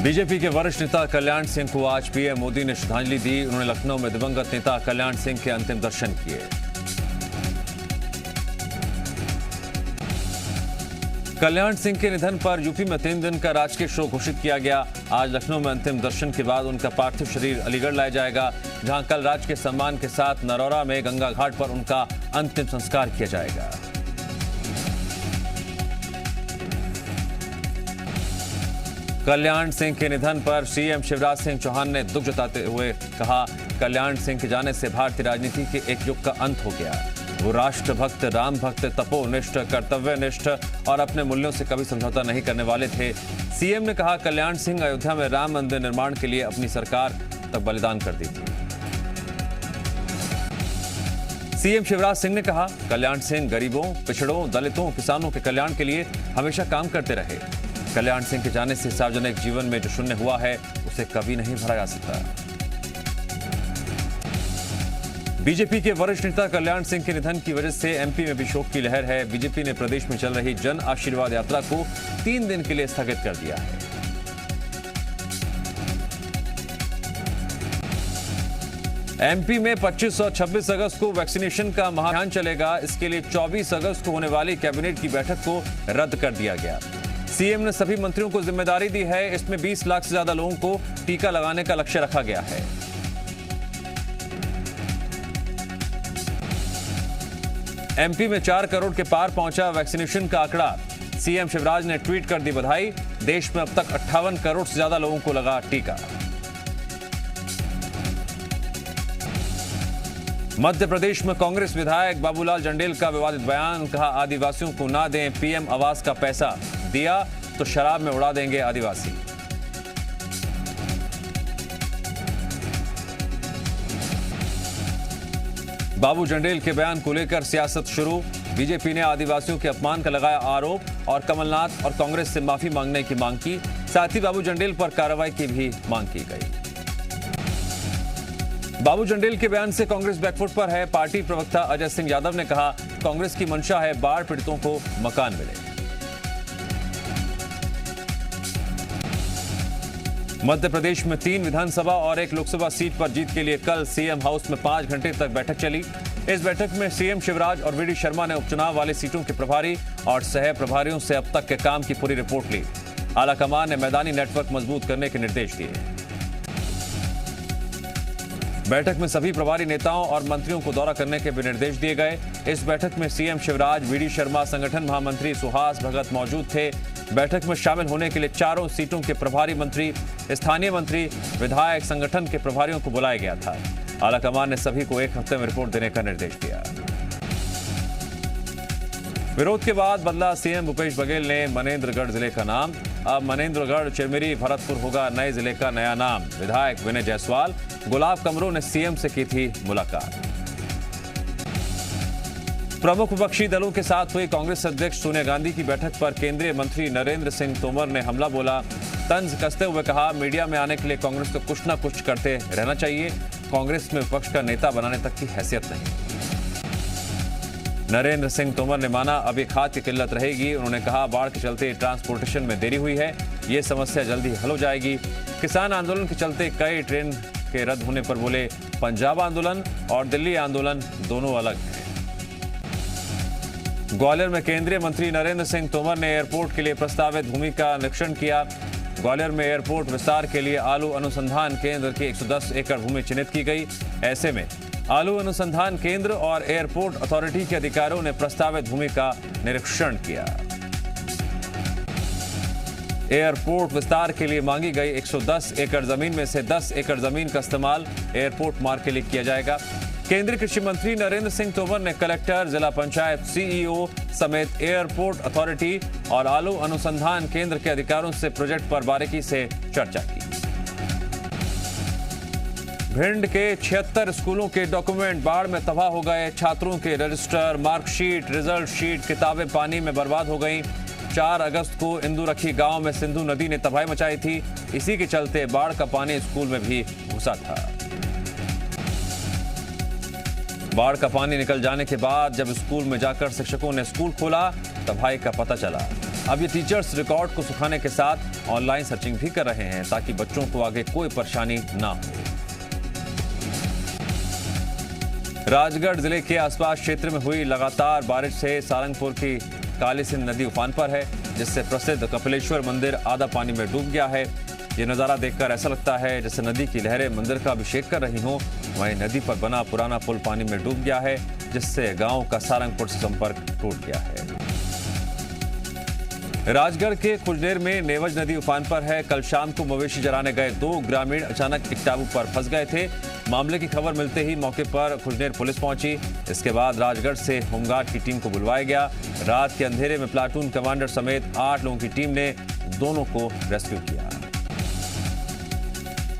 BJP के वरिष्ठ नेता कल्याण सिंह को आज पीएम मोदी ने श्रद्धांजलि दी। उन्होंने लखनऊ में दिवंगत नेता कल्याण सिंह के अंतिम दर्शन किए। कल्याण सिंह के निधन पर यूपी में 3 दिन का राजकीय शोक घोषित किया गया। आज लखनऊ में अंतिम दर्शन के बाद उनका पार्थिव शरीर अलीगढ़ लाया जाएगा, जहां कल राजकीय सम्मान के साथ नरौरा में गंगा घाट पर उनका अंतिम संस्कार किया जाएगा। कल्याण सिंह के निधन पर सीएम शिवराज सिंह चौहान ने दुख जताते हुए कहा, कल्याण सिंह के जाने से भारतीय राजनीति के एक युग का अंत हो गया। वो राष्ट्रभक्त, राम भक्त, तपोनिष्ठ, कर्तव्यनिष्ठ और अपने मूल्यों से कभी समझौता नहीं करने वाले थे। सीएम ने कहा, कल्याण सिंह अयोध्या में राम मंदिर निर्माण के लिए अपनी सरकार तक बलिदान कर दी थी। सीएम शिवराज सिंह ने कहा, कल्याण सिंह गरीबों, पिछड़ों, दलितों, किसानों के कल्याण के लिए हमेशा काम करते रहे। कल्याण सिंह के जाने से सार्वजनिक जीवन में जो शून्य हुआ है, उसे कभी नहीं भरा जा सकता। बीजेपी के वरिष्ठ नेता कल्याण सिंह के निधन की वजह से एमपी में भी शोक की लहर है। बीजेपी ने प्रदेश में चल रही जन आशीर्वाद यात्रा को 3 दिन के लिए स्थगित कर दिया है। एमपी में 25 और 26 अगस्त को वैक्सीनेशन का महाअभियान चलेगा। इसके लिए 24 अगस्त को होने वाली कैबिनेट की बैठक को रद्द कर दिया गया। सीएम ने सभी मंत्रियों को जिम्मेदारी दी है। इसमें 20 लाख से ज्यादा लोगों को टीका लगाने का लक्ष्य रखा गया है। एमपी में 4 करोड़ के पार पहुंचा वैक्सीनेशन का आंकड़ा। सीएम शिवराज ने ट्वीट कर दी बधाई। देश में अब तक 58 करोड़ से ज्यादा लोगों को लगा टीका। मध्य प्रदेश में कांग्रेस विधायक बाबूलाल जंडेल का विवादित बयान। कहा, आदिवासियों को ना दें पीएम आवास का पैसा, दिया तो शराब में उड़ा देंगे आदिवासी। बाबू जंडेल के बयान को लेकर सियासत शुरू। बीजेपी ने आदिवासियों के अपमान का लगाया आरोप और कमलनाथ और कांग्रेस से माफी मांगने की मांग की। साथ ही बाबू जंडेल पर कार्रवाई की भी मांग की गई। बाबू जंडेल के बयान से कांग्रेस बैकफुट पर है। पार्टी प्रवक्ता अजय सिंह यादव ने कहा, कांग्रेस की मंशा है बाढ़ पीड़ितों को मकान मिले। मध्य प्रदेश में 3 विधानसभा और 1 लोकसभा सीट पर जीत के लिए कल सीएम हाउस में 5 घंटे तक बैठक चली। इस बैठक में सीएम शिवराज और वीडी शर्मा ने उपचुनाव वाली सीटों के प्रभारी और सह प्रभारियों से अब तक के काम की पूरी रिपोर्ट ली। आलाकमान ने मैदानी नेटवर्क मजबूत करने के निर्देश दिए। बैठक में सभी प्रभारी नेताओं और मंत्रियों को दौरा करने के भी निर्देश दिए गए। इस बैठक में सीएम शिवराज, वीडी शर्मा, संगठन महामंत्री सुहास भगत मौजूद थे। बैठक में शामिल होने के लिए 4 सीटों के प्रभारी मंत्री, स्थानीय मंत्री, विधायक, संगठन के प्रभारियों को बुलाया गया था। आलाकमान ने सभी को 1 हफ्ते में रिपोर्ट देने का निर्देश दिया। विरोध के बाद बदला सीएम भूपेश बघेल ने मनेंद्रगढ़ जिले का नाम। अब मनेंद्रगढ़, चिरमिरी, भरतपुर होगा नए जिले का नया नाम। विधायक विनय जायसवाल, गुलाब कमरों ने सीएम से की थी मुलाकात। प्रमुख विपक्षी दलों के साथ हुई कांग्रेस अध्यक्ष सोनिया गांधी की बैठक पर केंद्रीय मंत्री नरेंद्र सिंह तोमर ने हमला बोला। तंज कसते हुए कहा, मीडिया में आने के लिए कांग्रेस को कुछ न कुछ करते रहना चाहिए। कांग्रेस में विपक्ष का नेता बनाने तक की हैसियत नहीं। नरेंद्र सिंह तोमर ने माना, अभी खाद की किल्लत रहेगी। उन्होंने कहा, बाढ़ के चलते ट्रांसपोर्टेशन में देरी हुई है, ये समस्या जल्दी हल हो जाएगी। किसान आंदोलन के चलते कई ट्रेन के रद्द होने पर बोले, पंजाब आंदोलन और दिल्ली आंदोलन दोनों अलग हैं। ग्वालियर में केंद्रीय मंत्री नरेंद्र सिंह तोमर ने एयरपोर्ट के लिए प्रस्तावित भूमि का निरीक्षण किया। ग्वालियर में एयरपोर्ट विस्तार के लिए आलू अनुसंधान केंद्र की 110 एकड़ भूमि चिन्हित की गई। ऐसे में आलू अनुसंधान केंद्र और एयरपोर्ट अथॉरिटी के अधिकारियों ने प्रस्तावित भूमि का निरीक्षण किया। एयरपोर्ट विस्तार के लिए मांगी गई 110 एकड़ जमीन में से 10 एकड़ जमीन का इस्तेमाल एयरपोर्ट मार्ग के लिए किया जाएगा। केंद्रीय कृषि मंत्री नरेंद्र सिंह तोमर ने कलेक्टर, जिला पंचायत सीईओ समेत एयरपोर्ट अथॉरिटी और आलू अनुसंधान केंद्र के अधिकारियों से प्रोजेक्ट पर बारीकी से चर्चा की। भिंड के 76 स्कूलों के डॉक्यूमेंट बाढ़ में तबाह हो गए। छात्रों के रजिस्टर, मार्कशीट, रिजल्ट शीट, किताबें पानी में बर्बाद हो गईं। 4 अगस्त को इंदुरखी गांव में सिंधु नदी ने तबाही मचाई थी। इसी के चलते बाढ़ का पानी स्कूल में भी घुसा था। बाढ़ का पानी निकल जाने के बाद जब स्कूल में जाकर शिक्षकों ने स्कूल खोला, तबाही का पता चला। अब ये टीचर्स रिकॉर्ड को सुखाने के साथ ऑनलाइन सर्चिंग भी कर रहे हैं ताकि बच्चों को आगे कोई परेशानी ना हो। राजगढ़ जिले के आसपास क्षेत्र में हुई लगातार बारिश से सारंगपुर की काली सिंध नदी उफान पर है, जिससे प्रसिद्ध कपिलेश्वर मंदिर आधा पानी में डूब गया है। ये नजारा देखकर ऐसा लगता है जैसे नदी की लहरें मंदिर का अभिषेक कर रही हों। वहीं नदी पर बना पुराना पुल पानी में डूब गया है, जिससे गांव का सारंगपुर से संपर्क टूट गया है। राजगढ़ के खुजनेर में नेवज नदी उफान पर है। कल शाम को मवेशी चराने गए 2 ग्रामीण अचानक एक टापू पर फंस गए थे। मामले की खबर मिलते ही मौके पर खुजनेर पुलिस पहुंची। इसके बाद राजगढ़ से होमगार्ड की टीम को बुलवाया गया। रात के अंधेरे में प्लाटून कमांडर समेत 8 लोगों की टीम ने दोनों को रेस्क्यू किया।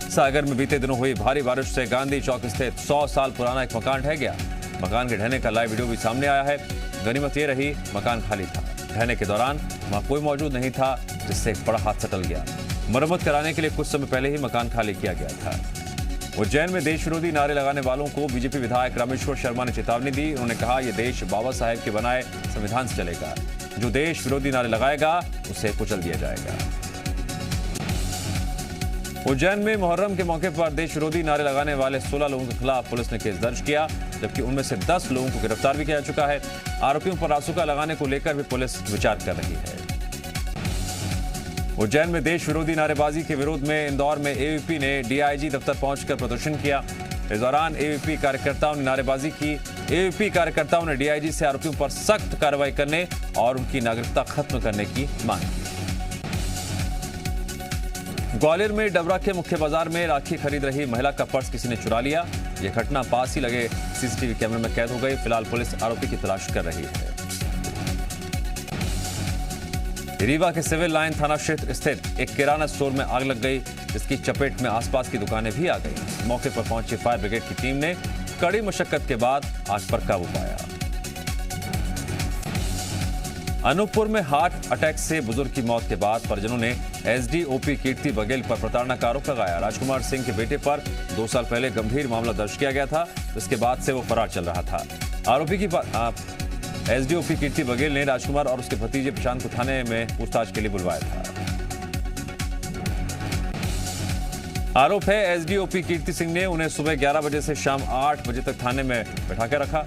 सागर में बीते दिनों हुई भारी बारिश से गांधी चौक स्थित 100 साल पुराना एक मकान ढह गया। मकान के ढहने का लाइव वीडियो भी सामने आया है। गनीमत ये रही मकान खाली था। ढहने के दौरान वहां कोई मौजूद नहीं था, जिससे एक बड़ा हादसा टल गया। मरम्मत कराने के लिए कुछ समय पहले ही मकान खाली किया गया था। उज्जैन में देश विरोधी नारे लगाने वालों को बीजेपी विधायक रामेश्वर शर्मा ने चेतावनी दी। उन्होंने कहा, यह देश बाबा साहेब के बनाए संविधान से चलेगा। जो देश विरोधी नारे लगाएगा उसे कुचल दिया जाएगा। उज्जैन में मुहर्रम के मौके पर देश विरोधी नारे लगाने वाले 16 लोगों के खिलाफ पुलिस ने केस दर्ज किया, जबकि उनमें से 10 लोगों को गिरफ्तार भी किया जा चुका है। आरोपियों पर रासुका लगाने को लेकर भी पुलिस विचार कर रही है। उज्जैन में देश विरोधी नारेबाजी के विरोध में इंदौर में एवीपी ने डीआईजी दफ्तर पहुंचकर प्रदर्शन किया। इस दौरान एवीपी कार्यकर्ताओं ने नारेबाजी की। एवीपी कार्यकर्ताओं ने डीआईजी से आरोपियों पर सख्त कार्रवाई करने और उनकी नागरिकता खत्म करने की मांग की। ग्वालियर में डबरा के मुख्य बाजार में राखी खरीद रही महिला का पर्स किसी ने चुरा लिया। यह घटना पास ही लगे सीसीटीवी कैमरे में कैद हो गई। फिलहाल पुलिस आरोपी की तलाश कर रही है। रीवा के सिविल लाइन थाना क्षेत्र स्थित एक किराना स्टोर में आग लग गई, जिसकी चपेट में आसपास की दुकानें भी आ गई। मौके पर पहुंची फायर ब्रिगेड की टीम ने कड़ी मशक्कत के बाद आग पर काबू पाया। अनूपपुर में हार्ट अटैक से बुजुर्ग की मौत के बाद परिजनों ने एसडीओपी कीर्ति बघेल पर प्रताड़ना का आरोप लगाया। राजकुमार सिंह के बेटे पर 2 साल पहले गंभीर मामला दर्ज किया गया था, जिसके बाद से वो फरार चल रहा था। आरोपी की एसडीओपी कीर्ति बघेल ने राजकुमार और उसके भतीजे प्रशांत को थाने में पूछताछ के लिए बुलवाया था। आरोप है एसडीओपी कीर्ति सिंह ने उन्हें सुबह 11 बजे से शाम 8 बजे तक थाने में बैठा कर रखा।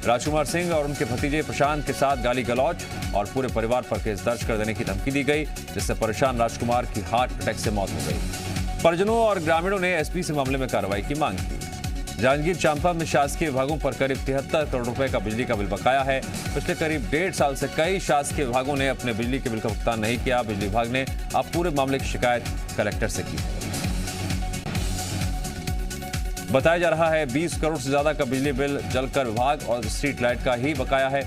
राजकुमार सिंह और उनके भतीजे प्रशांत के साथ गाली गलौज और पूरे परिवार पर केस दर्ज कर देने की धमकी दी गई, जिससे परेशान राजकुमार की हार्ट अटैक से मौत हो गई। परिजनों और ग्रामीणों ने एसपी से मामले में कार्रवाई की मांग की। जांजगीर चांपा में शासकीय विभागों पर करीब 73 करोड़ रुपए का बिजली का बिल बकाया है। पिछले करीब 1.5 साल से कई शासकीय विभागों ने अपने बिजली के बिल का भुगतान नहीं किया। बिजली विभाग ने अब पूरे मामले की शिकायत कलेक्टर से की है। बताया जा रहा है 20 करोड़ से ज्यादा का बिजली बिल जलकर विभाग और स्ट्रीट लाइट का ही बकाया है।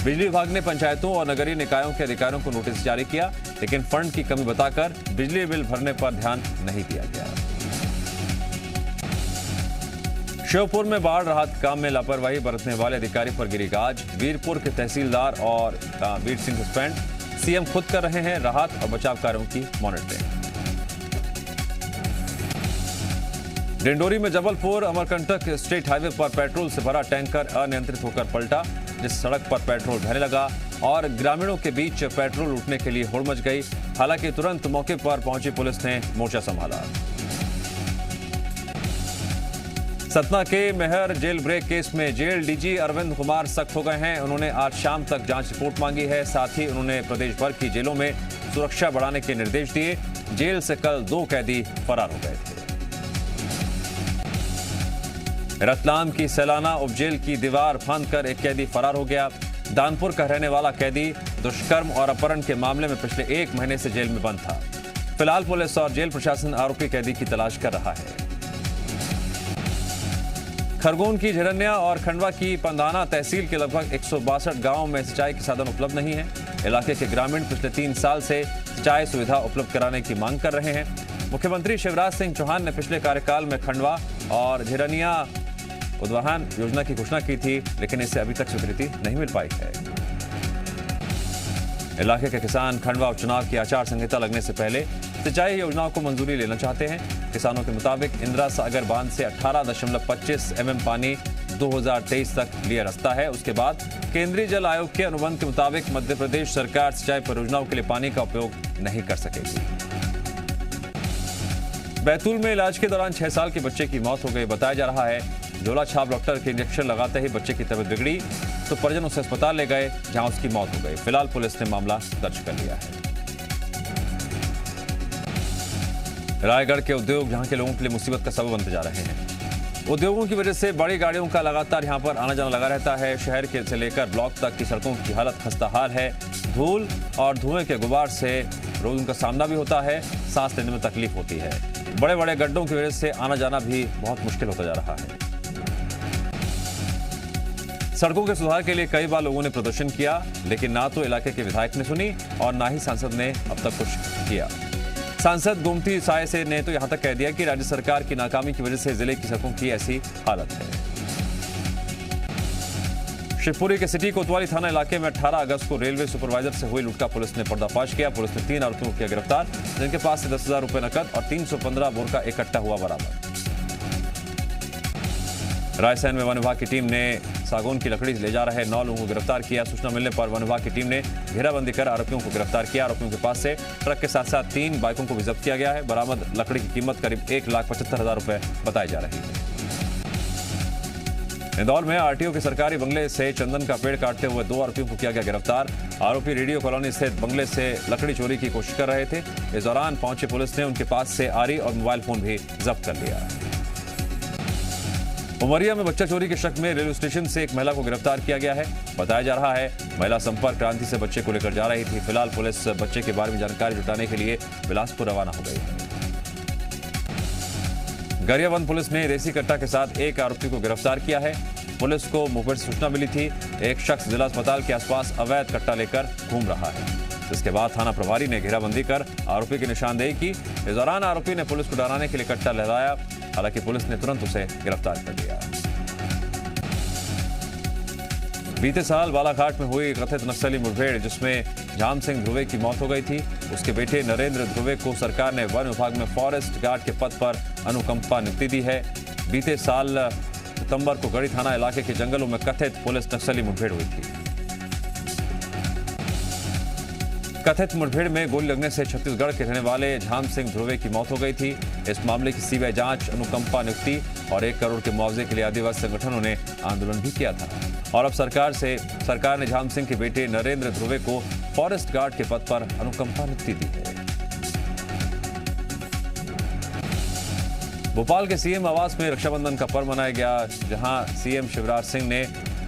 बिजली विभाग ने पंचायतों और नगरीय निकायों के अधिकारियों को नोटिस जारी किया, लेकिन फंड की कमी बताकर बिजली बिल भरने पर ध्यान नहीं दिया गया। श्योपुर में बाढ़ राहत काम में लापरवाही बरतने वाले अधिकारी पर गिरी गाज। वीरपुर के तहसीलदार और वीर सिंह सस्पेंड। सीएम खुद कर रहे हैं राहत और बचाव कार्यों की मॉनिटरिंग। डिंडोरी में जबलपुर अमरकंटक स्टेट हाईवे पर पेट्रोल से भरा टैंकर अनियंत्रित होकर पलटा, जिस सड़क पर पेट्रोल बहने लगा और ग्रामीणों के बीच पेट्रोल लूटने के लिए होड़ मच गई। हालांकि तुरंत मौके पर पहुंची पुलिस ने मोर्चा संभाला। सतना के मेहर जेल ब्रेक केस में जेल डीजी अरविंद कुमार सख्त हो गए हैं। उन्होंने आज शाम तक जांच रिपोर्ट मांगी है। साथ ही उन्होंने प्रदेश भर की जेलों में सुरक्षा बढ़ाने के निर्देश दिए। जेल से कल 2 कैदी फरार हो गए थे। रतलाम की सैलाना उपजेल की दीवार फांदकर एक कैदी फरार हो गया। दानपुर का रहने वाला कैदी दुष्कर्म और अपहरण के मामले में पिछले 1 महीने से जेल में बंद था। फिलहाल पुलिस और जेल प्रशासन आरोपी कैदी की तलाश कर रहा है। खरगोन की झरनिया और खंडवा की पंधाना तहसील के लगभग 162 गांवों में सिंचाई के साधन उपलब्ध नहीं है। इलाके के ग्रामीण पिछले 3 साल से सिंचाई सुविधा उपलब्ध कराने की मांग कर रहे हैं। मुख्यमंत्री शिवराज सिंह चौहान ने पिछले कार्यकाल में खंडवा और झरनिया उद्वहन योजना की घोषणा की थी, लेकिन इसे अभी तक स्वीकृति नहीं मिल पाई है। इलाके के किसान खंडवा उपचुनाव की आचार संहिता लगने से पहले सिंचाई योजनाओं को मंजूरी लेना चाहते हैं। किसानों के मुताबिक इंदिरा सागर बांध से 18.25 mm पानी 2023 तक लिया रास्ता है। उसके बाद केंद्रीय जल आयोग के अनुबंध के मुताबिक मध्य प्रदेश सरकार सिंचाई परियोजनाओं के लिए पानी का उपयोग नहीं कर सकेगी। बैतूल में इलाज के दौरान 6 साल के बच्चे की मौत हो गई। बताया जा रहा है झोला छाप डॉक्टर के इंजेक्शन लगाते ही बच्चे की तबीयत बिगड़ी तो परिजन उसे अस्पताल ले गए, जहां उसकी मौत हो गई। फिलहाल पुलिस ने मामला दर्ज कर लिया है। रायगढ़ के उद्योग जहां के लोगों के लिए मुसीबत का सबब बनते जा रहे हैं। उद्योगों की वजह से बड़ी गाड़ियों का लगातार यहां पर आना जाना लगा रहता है। शहर के से लेकर ब्लॉक तक की सड़कों की हालत खस्ताहाल है। धूल और धुएं के गुबार से रोज उनका सामना भी होता है, सांस लेने में तकलीफ होती है। बड़े बड़े गड्ढों की वजह से आना जाना भी बहुत मुश्किल होता जा रहा है। सड़कों के सुधार के लिए कई बार लोगों ने प्रदर्शन किया, लेकिन ना तो इलाके के विधायक ने सुनी और ना ही सांसद ने अब तक कुछ किया। सांसद गोमती साय से ने तो यहां तक कह दिया कि राज्य सरकार की नाकामी की वजह से जिले की सड़कों की ऐसी हालत है। शिवपुरी के सिटी कोतवाली थाना इलाके में 18 अगस्त को रेलवे सुपरवाइजर से हुई लूट का पुलिस ने पर्दाफाश किया। पुलिस ने 3 आरोपियों को किया गिरफ्तार, जिनके पास से 10,000 रुपए नकद और 315 बोर का इकट्ठा हुआ बरामद। रायसेन में वन विभाग की टीम ने सागौन की लकड़ी ले जा रहे 9 लोगों को गिरफ्तार किया। सूचना मिलने पर वन विभाग की टीम ने घेराबंदी कर आरोपियों को गिरफ्तार किया। आरोपियों के पास से ट्रक के साथ साथ 3 बाइकों को भी जब्त किया गया है। बरामद लकड़ी की कीमत करीब 1,75,000 रुपए बताई जा रही है। इंदौर में आरटीओ के सरकारी बंगले से चंदन का पेड़ काटते हुए 2 आरोपियों को किया गया गिरफ्तार। आरोपी रेडियो कॉलोनी स्थित बंगले से लकड़ी चोरी की कोशिश कर रहे थे। इस दौरान पहुंची पुलिस ने उनके पास से आरी और मोबाइल फोन भी जब्त कर लिया। उमरिया में बच्चा चोरी के शक में रेलवे स्टेशन से एक महिला को गिरफ्तार किया गया है। बताया जा रहा है महिला संपर्क क्रांति से बच्चे को लेकर जा रही थी। फिलहाल पुलिस बच्चे के बारे में जानकारी जुटाने के लिए बिलासपुर रवाना हो गई है। गरियाबंद पुलिस ने देसी कट्टा के साथ एक आरोपी को गिरफ्तार किया है। पुलिस को मुखबिर से सूचना मिली थी एक शख्स जिला अस्पताल के आसपास अवैध कट्टा लेकर घूम रहा है। इसके बाद थाना प्रभारी ने घेराबंदी कर आरोपी की निशानदेही की। इस दौरान आरोपी ने पुलिस को डराने के लिए कट्टा लहराया, हालांकि पुलिस ने तुरंत उसे गिरफ्तार कर लिया। बीते साल बालाघाट में हुई कथित नक्सली मुठभेड़ जिसमें झाम सिंह ध्रुवे की मौत हो गई थी, उसके बेटे नरेंद्र ध्रुवे को सरकार ने वन विभाग में फॉरेस्ट गार्ड के पद पर अनुकंपा नियुक्ति दी है। बीते साल सितंबर को गढ़ी थाना इलाके के जंगलों में कथित पुलिस नक्सली मुठभेड़ हुई थी। कथित मुठभेड़ में गोली लगने से छत्तीसगढ़ के रहने वाले झाम सिंह ध्रुवे की मौत हो गई थी। इस मामले की सीबीआई जांच, अनुकंपा नियुक्ति और 1 करोड़ के मुआवजे के लिए आदिवासी संगठनों ने आंदोलन भी किया था। और अब सरकार ने झाम सिंह के बेटे नरेंद्र ध्रुवे को फॉरेस्ट गार्ड के पद पर अनुकंपा नियुक्ति दी है। भोपाल के सीएम आवास में रक्षाबंधन का पर्व मनाया गया, जहां सीएम शिवराज सिंह ने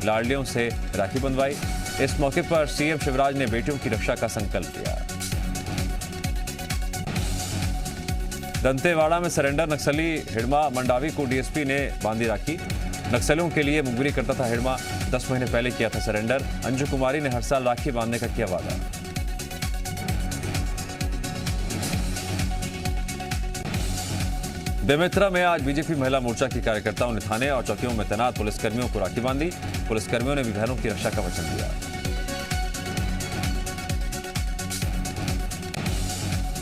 लाडलियों से राखी बंधवाई। इस मौके पर सीएम शिवराज ने बेटियों की रक्षा का संकल्प लिया। दंतेवाड़ा में सरेंडर नक्सली हिड़मा मंडावी को डीएसपी ने बांधी राखी। नक्सलियों के लिए मुखबिरी करता था हिड़मा, 10 महीने पहले किया था सरेंडर। अंजू कुमारी ने हर साल राखी बांधने का किया वादा। बेमेतरा में आज बीजेपी महिला मोर्चा की कार्यकर्ताओं ने थाने और चौकियों में तैनात पुलिसकर्मियों को राखी बांधी। पुलिसकर्मियों ने भी बहनों की रक्षा का वचन दिया।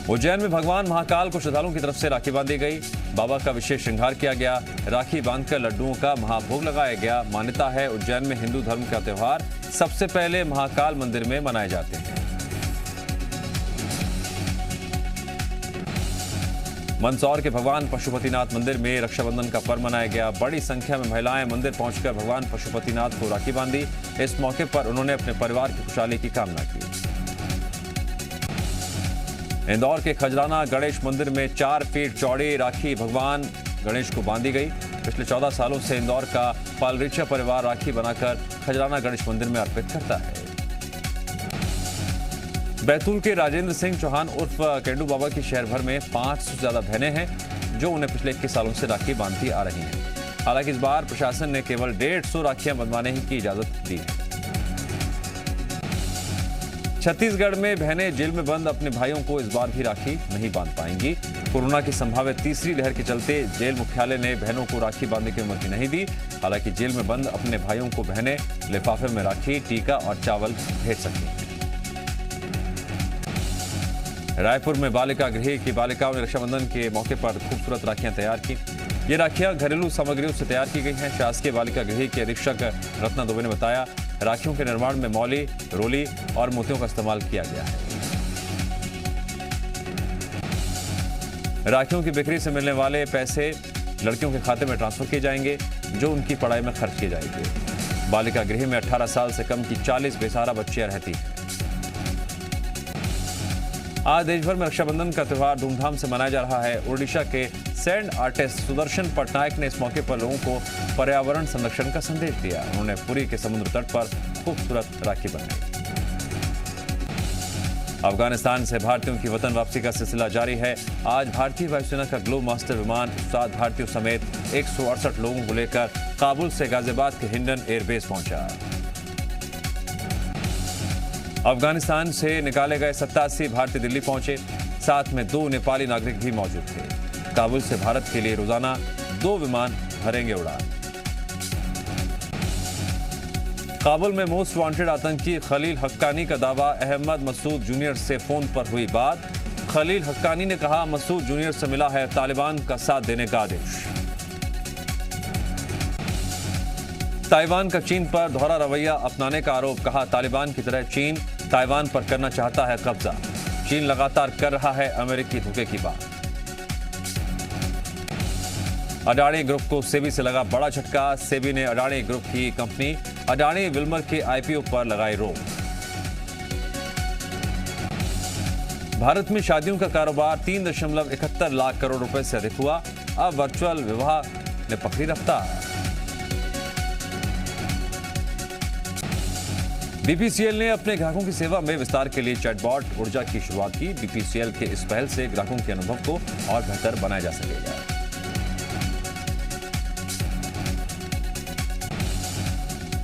उज्जैन में भगवान महाकाल को श्रद्धालुओं की तरफ से राखी बांधी गई। बाबा का विशेष श्रृंगार किया गया। राखी बांधकर लड्डुओं का महाभोग लगाया गया। मान्यता है उज्जैन में हिंदू धर्म का त्योहार सबसे पहले महाकाल मंदिर में मनाए जाते हैं। मंदसौर के भगवान पशुपतिनाथ मंदिर में रक्षाबंधन का पर्व मनाया गया। बड़ी संख्या में महिलाएं मंदिर पहुंचकर भगवान पशुपतिनाथ को राखी बांधी। इस मौके पर उन्होंने अपने परिवार की खुशहाली की कामना की। इंदौर के खजराना गणेश मंदिर में 4 फीट चौड़ी राखी भगवान गणेश को बांधी गई। पिछले 14 सालों से इंदौर का पालरिचा परिवार राखी बनाकर खजराना गणेश मंदिर में अर्पित करता है। बैतूल के राजेंद्र सिंह चौहान उर्फ केंडू बाबा की शहर भर में 500 से ज्यादा बहनें हैं जो उन्हें पिछले 21 सालों से राखी बांधती आ रही हैं। हालांकि इस बार प्रशासन ने केवल 150 राखियां बंधवाने ही की इजाजत दी है। छत्तीसगढ़ में बहनें जेल में बंद अपने भाइयों को इस बार भी राखी नहीं बांध पाएंगी। कोरोना की संभावित तीसरी लहर के चलते जेल मुख्यालय ने बहनों को राखी बांधने की अनुमति नहीं दी। हालांकि जेल में बंद अपने भाइयों को बहनें लिफाफे में राखी, टीका और चावल भेज सकती हैं। रायपुर में बालिका गृह की बालिकाओं ने रक्षाबंधन के मौके पर खूबसूरत राखियां तैयार की। ये राखियां घरेलू सामग्रियों से तैयार की गई हैं। शासकीय बालिका गृह के अधीक्षक रत्ना दुबे ने बताया, राखियों के निर्माण में मौली, रोली और मोतियों का इस्तेमाल किया गया है। राखियों की बिक्री से मिलने वाले पैसे लड़कियों के खाते में ट्रांसफर किए जाएंगे, जो उनकी पढ़ाई में खर्च किए जाएंगे। बालिका गृह में 18 साल से कम की 40 बेसहारा बच्चियां रहती हैं। आज देश भर में रक्षाबंधन का त्यौहार धूमधाम से मनाया जा रहा है। ओडिशा के सैंड आर्टिस्ट सुदर्शन पटनायक ने इस मौके पर लोगों को पर्यावरण संरक्षण का संदेश दिया। उन्होंने पुरी के समुद्र तट पर खूबसूरत राखी बनाई। अफगानिस्तान से भारतीयों की वतन वापसी का सिलसिला जारी है। आज भारतीय वायुसेना का ग्लोब मास्टर विमान 7 भारतीयों समेत 168 लोगों को लेकर काबुल से गाजियाबाद के हिंडन एयरबेस पहुंचा। अफगानिस्तान से निकाले गए 87 भारतीय दिल्ली पहुंचे। साथ में 2 नेपाली नागरिक भी मौजूद थे। काबुल से भारत के लिए रोजाना 2 विमान भरेंगे उड़ान। काबुल में मोस्ट वांटेड आतंकी खलील हक्कानी का दावा, अहमद मसूद जूनियर से फोन पर हुई बात। खलील हक्कानी ने कहा, मसूद जूनियर से मिला है तालिबान का साथ देने का आदेश। ताइवान का चीन पर दोहरा रवैया अपनाने का आरोप, कहा तालिबान की तरह चीन ताइवान पर करना चाहता है कब्जा। चीन लगातार कर रहा है अमेरिकी धोखे की बात। अडानी ग्रुप को सेबी से लगा बड़ा झटका। सेबी ने अडानी ग्रुप की कंपनी अडानी विल्मर के आईपीओ पर लगाई रोक। भारत में शादियों का कारोबार 3.71 लाख करोड़ रुपए से अधिक हुआ। अब वर्चुअल विवाह ने पकड़ी रफ्तार। बीपीसीएल ने अपने ग्राहकों की सेवा में विस्तार के लिए चैटबॉट ऊर्जा की शुरुआत की। बीपीसीएल के इस पहल से ग्राहकों के अनुभव को और बेहतर बनाया जा सकेगा।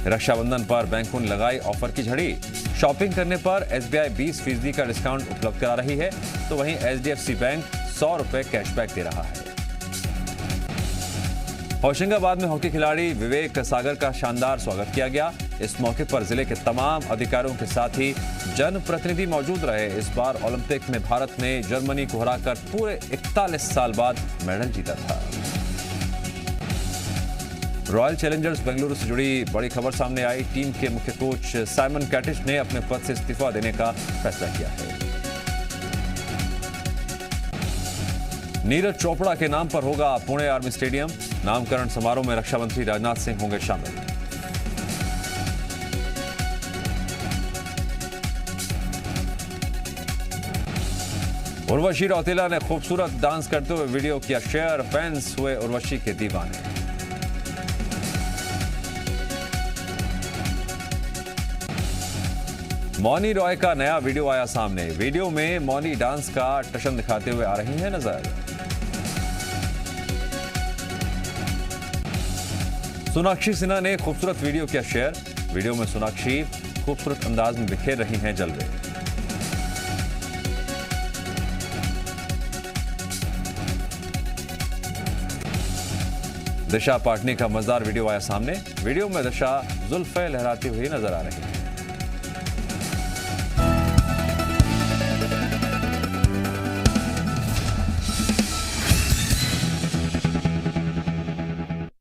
रक्षाबंधन पर बैंकों ने लगाई ऑफर की झड़ी। शॉपिंग करने पर एसबीआई 20% का डिस्काउंट उपलब्ध करा रही है, तो वहीं एचडीएफसी बैंक 100 रुपए कैशबैक दे रहा है। होशंगाबाद में हॉकी खिलाड़ी विवेक सागर का शानदार स्वागत किया गया। इस मौके पर जिले के तमाम अधिकारियों के साथ ही जनप्रतिनिधि मौजूद रहे। इस बार ओलंपिक में भारत ने जर्मनी को हराकर पूरे 41 साल बाद मेडल जीता था। रॉयल चैलेंजर्स बेंगलुरु से जुड़ी बड़ी खबर सामने आई। टीम के मुख्य कोच साइमन कैटिश ने अपने पद से इस्तीफा देने का फैसला किया है। नीरज चोपड़ा के नाम पर होगा पुणे आर्मी स्टेडियम। नामकरण समारोह में रक्षा मंत्री राजनाथ सिंह होंगे शामिल। उर्वशी रौतेला ने खूबसूरत डांस करते हुए वीडियो किया शेयर। फैंस हुए उर्वशी के दीवाने। मौनी रॉय का नया वीडियो आया सामने। वीडियो में मौनी डांस का टशन दिखाते हुए आ रही हैं नजर। सोनाक्षी सिन्हा ने खूबसूरत वीडियो किया शेयर। वीडियो में सोनाक्षी खूबसूरत अंदाज में बिखेर रही हैं जलवे। दिशा पाटनी का मजेदार वीडियो आया सामने। वीडियो में दिशा जुल्फे लहराती हुई नजर आ रही है।